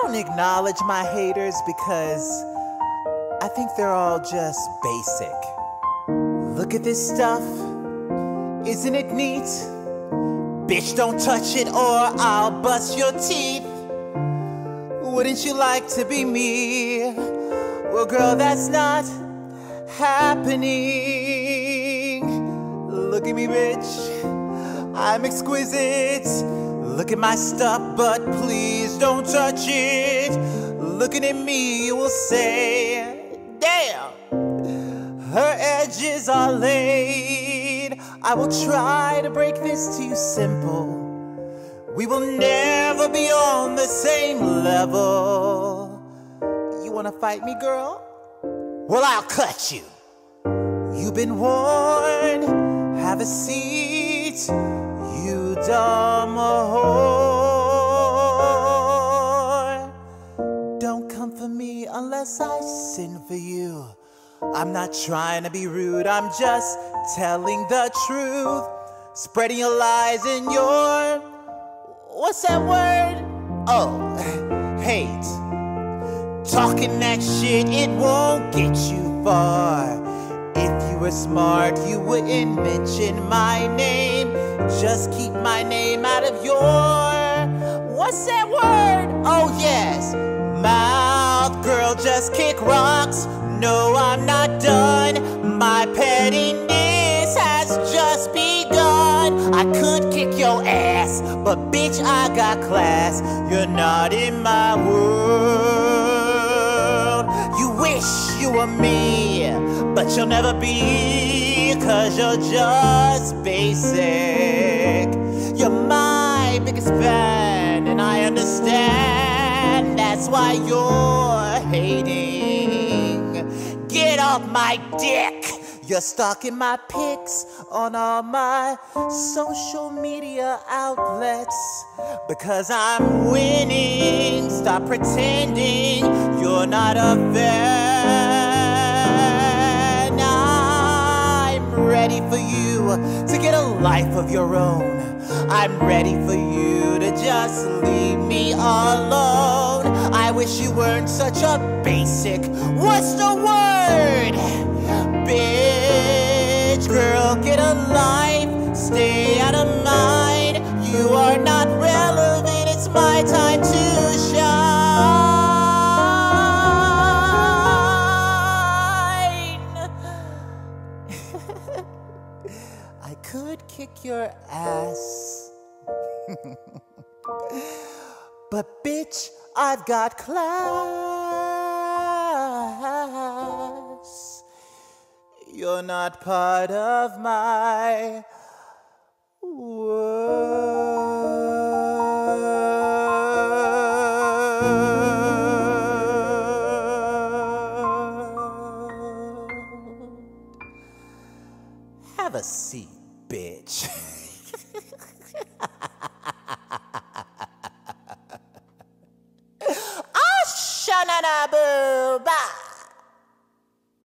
don't acknowledge my haters because I think they're all just basic. Look at this stuff, isn't it neat? Bitch, don't touch it or I'll bust your teeth. Wouldn't you like to be me? Well, girl, that's not happening. Look at me, bitch, I'm exquisite. Look at my stuff, but please don't touch it. Looking at me, you will say, damn, her edges are laid. I will try to break this to you simple. We will never be on the same level. You wanna fight me, girl? Well, I'll cut you. You've been warned, have a seat, you dumb whore. Don't come for me unless I sin for you. I'm not trying to be rude, I'm just telling the truth. Spreading your lies and your, what's that word? Oh, hate. Talking that shit, it won't get you far. If you were smart, you wouldn't mention my name. Just keep my name out of your, what's that word? Oh yes, mouth. Girl, just kick rocks. No, I'm not done. My pettiness has just begun. I could kick your ass, but bitch, I got class. You're not in my world. You wish you were me, but you'll never be, 'cause you're just basic. You're my biggest fan, and I understand that's why you're hating. Get off my dick! You're stalking my pics on all my social media outlets because I'm winning. Stop pretending you're not a fan. I'm ready for you to get a life of your own. I'm ready for you to just leave me alone. I wish you weren't such a basic, what's the word? Bitch, girl, get a life, stay out of mind. You are not relevant, it's my time to shine. I could kick your ass, but bitch, I've got class. You're not part of my world. Have a seat, bitch. Oh, shanana boo ba.